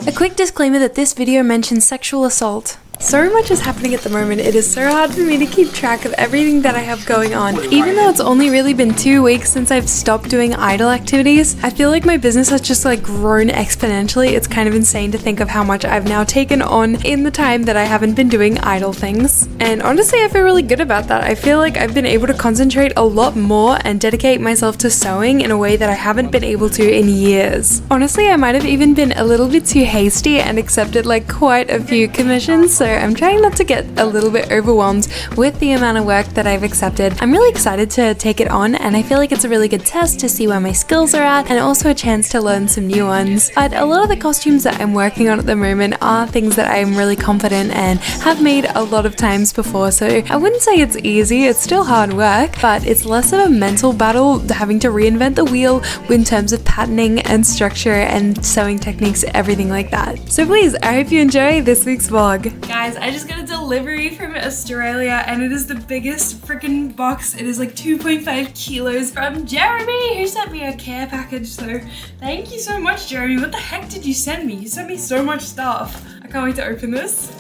A quick disclaimer that this video mentions sexual assault. So much is happening at the moment, it is so hard for me to keep track of everything that I have going on. Even though it's only really been 2 weeks since I've stopped doing idol activities, I feel like my business has just like grown exponentially. It's kind of insane to think of how much I've now taken on in the time that I haven't been doing idol things. And honestly, I feel really good about that. I feel like I've been able to concentrate a lot more and dedicate myself to sewing in a way that I haven't been able to in years. Honestly, I might have even been a little bit too hasty and accepted like quite a few commissions, so I'm trying not to get a little bit overwhelmed with the amount of work that I've accepted. I'm really excited to take it on, and I feel like it's a really good test to see where my skills are at and also a chance to learn some new ones. But a lot of the costumes that I'm working on at the moment are things that I'm really confident and have made a lot of times before, so I wouldn't say it's easy. It's still hard work, but it's less of a mental battle having to reinvent the wheel in terms of patterning and structure and sewing techniques, everything like that. So please, I hope you enjoy this week's vlog. Guys, I just got a delivery from Australia and it is the biggest freaking box. It is like 2.5 kilos from Jeremy, who sent me a care package. So thank you so much, Jeremy. What the heck did you send me? You sent me so much stuff. I can't wait to open this.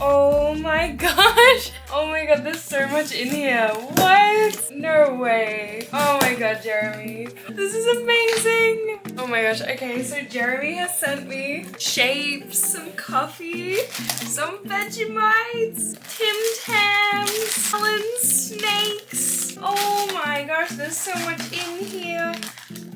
Oh my gosh. Oh my god, there's so much in here. What? No way. Oh my god, Jeremy. This is amazing. Oh my gosh. Okay, so Jeremy has sent me shapes, some coffee, some Vegemites, Tim Tams, Alan snakes. Oh my gosh, there's so much in here.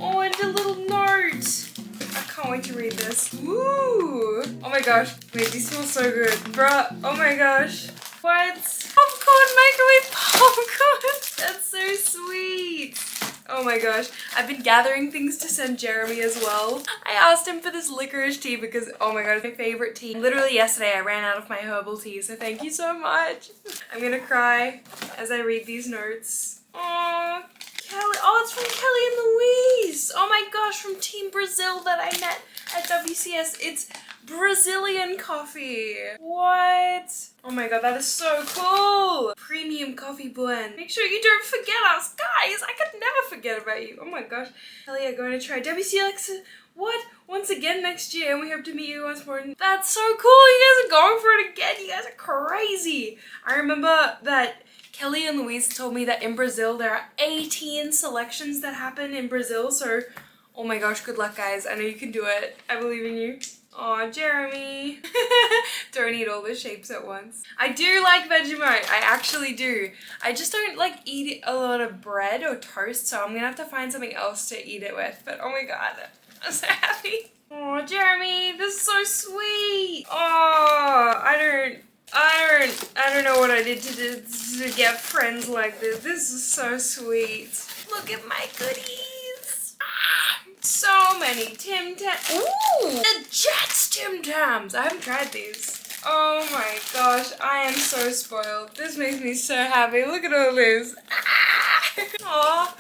Oh, and a little note. I can't wait to read this. Ooh! Oh my gosh. Wait, these smell so good. Bruh. Oh my gosh. What? Popcorn, microwave popcorn! That's so sweet! Oh my gosh. I've been gathering things to send Jeremy as well. I asked him for this licorice tea because, oh my god, it's my favorite tea. Literally yesterday I ran out of my herbal tea, so thank you so much. I'm gonna cry as I read these notes. Aww. Kelly, oh, it's from Kelly and Louise. Oh my gosh, from Team Brazil that I met at WCS. It's Brazilian coffee. What? Oh my god, that is so cool. Premium coffee blend. Make sure you don't forget us, guys. I could never forget about you. Oh my gosh. Kelly, I'm going to try WCS. What? Once again next year, and we hope to meet you once more. That's so cool. You guys are going for it again. You guys are crazy. I remember that Kelly and Louise told me that in Brazil there are 18 selections that happen in Brazil, so oh my gosh, good luck guys. I know you can do it. I believe in you. Aw, Jeremy. Don't eat all the shapes at once. I do like Vegemite. I actually do. I just don't like eat a lot of bread or toast, so I'm gonna have to find something else to eat it with. But oh my god, I'm so happy. Aw, Jeremy, this is so sweet. Aw, I don't know what I did to get friends like this. This is so sweet. Look at my goodies. Ah, so many Tim Tams. Ooh, the Jets Tim Tams. I haven't tried these. Oh my gosh, I am so spoiled. This makes me so happy. Look at all this. Ah. Aww.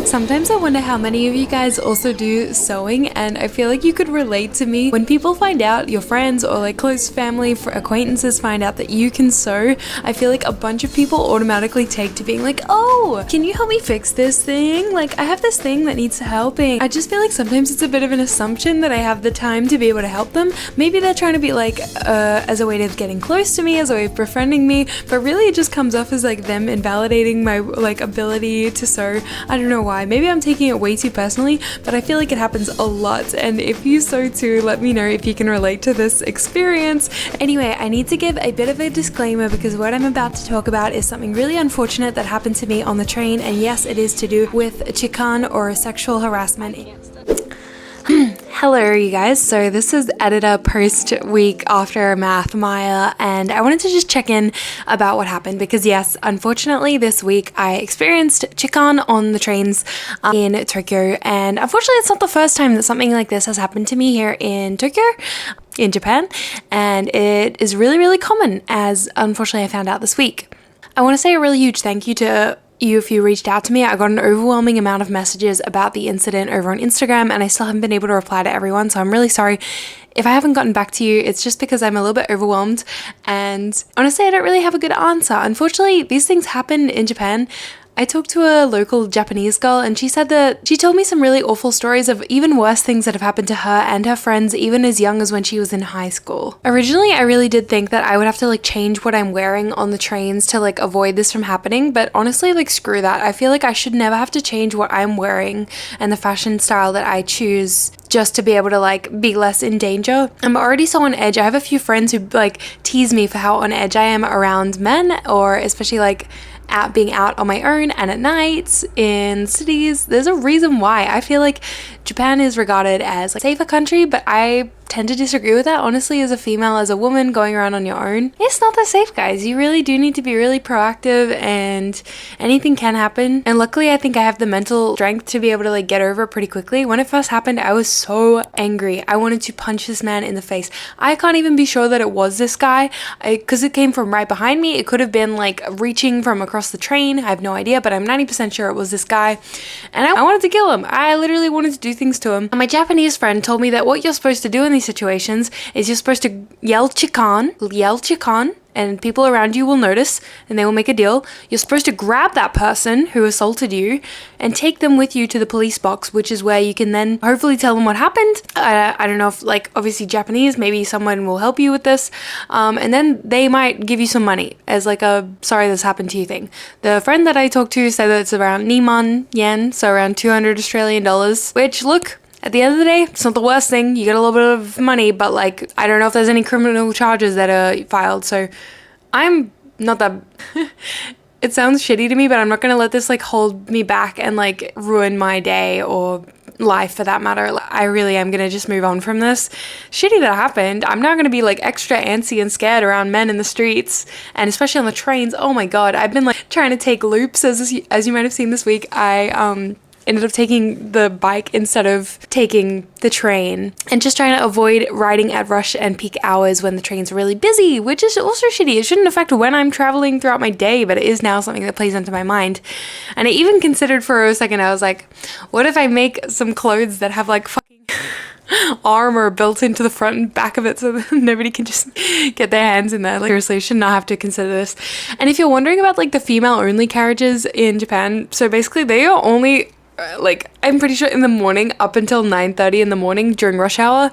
Sometimes I wonder how many of you guys also do sewing, and I feel like you could relate to me. When people find out, your friends or like close family, acquaintances find out that you can sew, I feel like a bunch of people automatically take to being like, oh, can you help me fix this thing? Like, I have this thing that needs helping. I just feel like sometimes it's a bit of an assumption that I have the time to be able to help them. Maybe they're trying to be like, as a way of getting close to me, as a way of befriending me, but really it just comes off as like them invalidating my like ability to sew. I don't know why. Maybe I'm taking it way too personally, but I feel like it happens a lot, and if you sew too, let me know if you can relate to this experience. Anyway, I need to give a bit of a disclaimer because what I'm about to talk about is something really unfortunate that happened to me on the train, and yes, it is to do with chikan or sexual harassment. Hello you guys, so this is editor post week after Math Maya, and I wanted to just check in about what happened because yes, unfortunately this week I experienced chikan on the trains in Tokyo, and unfortunately it's not the first time that something like this has happened to me here in Tokyo, in Japan, and it is really common, as unfortunately I found out this week. I want to say a really huge thank you to you if you reached out to me. I got an overwhelming amount of messages about the incident over on Instagram, and I still haven't been able to reply to everyone, so I'm really sorry if I haven't gotten back to you, it's just because I'm a little bit overwhelmed, and honestly I don't really have a good answer. Unfortunately, these things happen in Japan. I talked to a local Japanese girl and she said that she told me some really awful stories of even worse things that have happened to her and her friends even as young as when she was in high school. Originally, I really did think that I would have to like change what I'm wearing on the trains to like avoid this from happening, but honestly, like screw that. I feel like I should never have to change what I'm wearing and the fashion style that I choose just to be able to like be less in danger. I'm already so on edge. I have a few friends who like tease me for how on edge I am around men, or especially like being out on my own and at night in cities. There's a reason why. I feel like Japan is regarded as like a safer country, but I tend to disagree with that. Honestly, as a female, as a woman going around on your own, it's not that safe, guys. You really do need to be really proactive and anything can happen. And luckily, I think I have the mental strength to be able to like get over it pretty quickly. When it first happened, I was so angry. I wanted to punch this man in the face. I can't even be sure that it was this guy because it came from right behind me. It could have been like reaching from across the train. I have no idea, but I'm 90% sure it was this guy. And I wanted to kill him. I literally wanted to do things to him. And my Japanese friend told me that what you're supposed to do in these situations is you're supposed to yell chikan, and people around you will notice and they will make a deal. You're supposed to grab that person who assaulted you and take them with you to the police box, which is where you can then hopefully tell them what happened. I don't know if like obviously Japanese, maybe someone will help you with this, and then they might give you some money as like a sorry this happened to you thing. The friend that I talked to said that it's around 2만 yen, so around 200 Australian dollars, which look, at the end of the day, it's not the worst thing. You get a little bit of money, but like, I don't know if there's any criminal charges that are filed. So I'm not that, it sounds shitty to me, but I'm not going to let this like hold me back and like ruin my day or life for that matter. I really am going to just move on from this. Shitty that happened. I'm not going to be like extra antsy and scared around men in the streets and especially on the trains. Oh my God. I've been like trying to take loops as you might have seen this week. I, ended up taking the bike instead of taking the train and just trying to avoid riding at rush and peak hours when the trains are really busy, which is also shitty. It shouldn't affect when I'm traveling throughout my day, but it is now something that plays into my mind. And I even considered for a second, I was like, what if I make some clothes that have like fucking armor built into the front and back of it so that nobody can just get their hands in there? Like seriously, I should not have to consider this. And if you're wondering about like the female only carriages in Japan, so basically they are only like I'm pretty sure in the morning up until 9:30 in the morning during rush hour,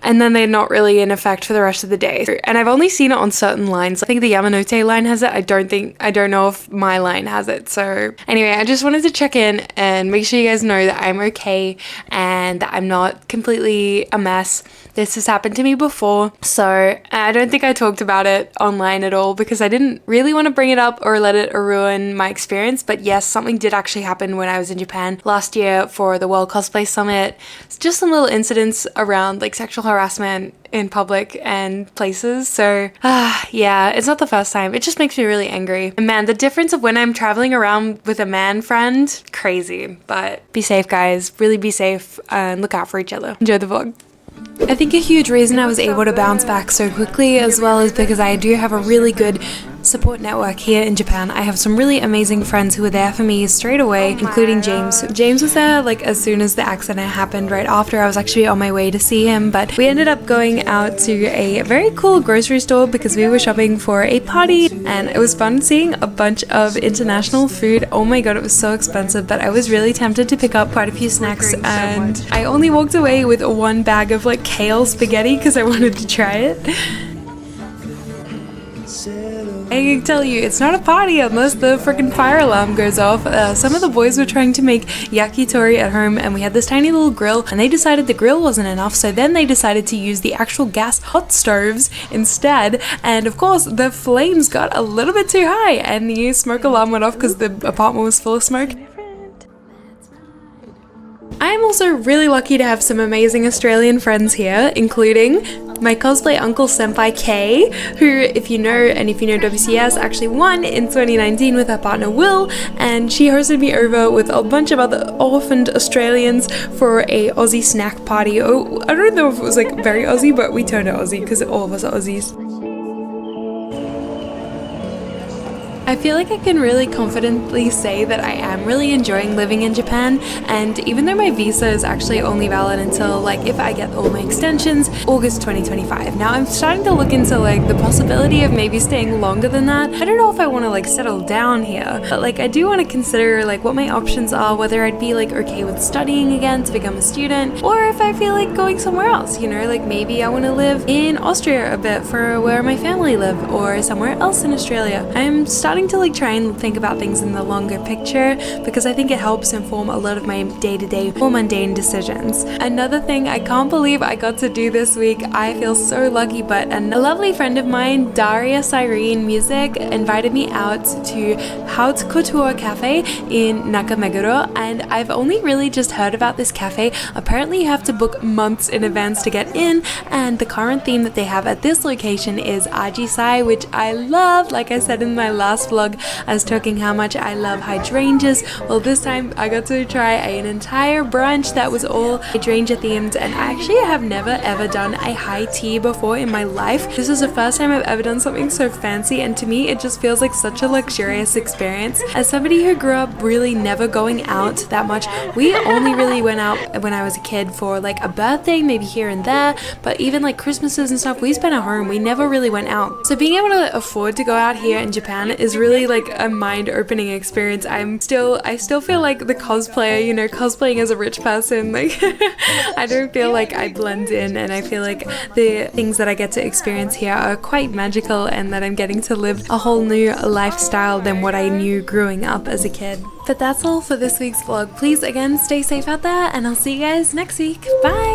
and then they're not really in effect for the rest of the day. And I've only seen it on certain lines. I think the Yamanote line has it. I don't know if my line has it. So anyway, I just wanted to check in and make sure you guys know that I'm okay and that I'm not completely a mess. This has happened to me before, so I don't think I talked about it online at all because I didn't really want to bring it up or let it ruin my experience. But yes, something did actually happen when I was in Japan last year for the World Cosplay Summit. It's just some little incidents around like sexual harassment in public and places. So yeah, it's not the first time. It just makes me really angry. And man, the difference of when I'm traveling around with a man friend, crazy. But be safe, guys. Really be safe and look out for each other. Enjoy the vlog. I think a huge reason I was able to bounce back so quickly as well is because I do have a really good support network here in Japan. I have some really amazing friends who were there for me straight away, including James. James was there like as soon as the accident happened, right after. I was actually on my way to see him, but we ended up going out to a very cool grocery store because we were shopping for a party, and it was fun seeing a bunch of international food. Oh my God, it was so expensive, but I was really tempted to pick up quite a few snacks, and I only walked away with one bag of like kale spaghetti because I wanted to try it. I can tell you, it's not a party unless the freaking fire alarm goes off. Some of the boys were trying to make yakitori at home, and we had this tiny little grill, and they decided the grill wasn't enough, so then they decided to use the actual gas hot stoves instead, and of course the flames got a little bit too high and the smoke alarm went off because the apartment was full of smoke. I'm also really lucky to have some amazing Australian friends here, including my cosplay uncle senpai Kay, who, if you know WCS, actually won in 2019 with her partner Will, and she hosted me over with a bunch of other orphaned Australians for a Aussie snack party. Oh, I don't know if it was like very Aussie, but we turned it Aussie because all of us are Aussies. I feel like I can really confidently say that I am really enjoying living in Japan, and even though my visa is actually only valid until like if I get all my extensions, August 2025. Now I'm starting to look into like the possibility of maybe staying longer than that. I don't know if I want to like settle down here, but like I do want to consider like what my options are, whether I'd be like okay with studying again to become a student, or if I feel like going somewhere else, you know, like maybe I want to live in Austria a bit for where my family live, or somewhere else in Australia. I'm starting to like try and think about things in the longer picture because I think it helps inform a lot of my day-to-day more mundane decisions. Another thing I can't believe I got to do this week, I feel so lucky, but a lovely friend of mine, 𝐸∫ Music, invited me out to Haute Couture Cafe in Nakameguro, and I've only really just heard about this cafe. Apparently you have to book months in advance to get in, and the current theme that they have at this location is ajisai, which I love. Like I said in my last vlog, I was talking how much I love hydrangeas. Well, this time I got to try an entire brunch that was all hydrangea themed, and I actually have never ever done a high tea before in my life. This is the first time I've ever done something so fancy, and to me it just feels like such a luxurious experience. As somebody who grew up really never going out that much, we only really went out when I was a kid for like a birthday, maybe here and there, but even like Christmases and stuff, we spent at home. We never really went out. So being able to afford to go out here in Japan is really like a mind-opening experience. I still feel like the cosplayer, you know, cosplaying as a rich person. Like I don't feel like I blend in, and I feel like the things that I get to experience here are quite magical, and that I'm getting to live a whole new lifestyle than what I knew growing up as a kid. But that's all for this week's vlog. Please again stay safe out there, and I'll see you guys next week. Bye!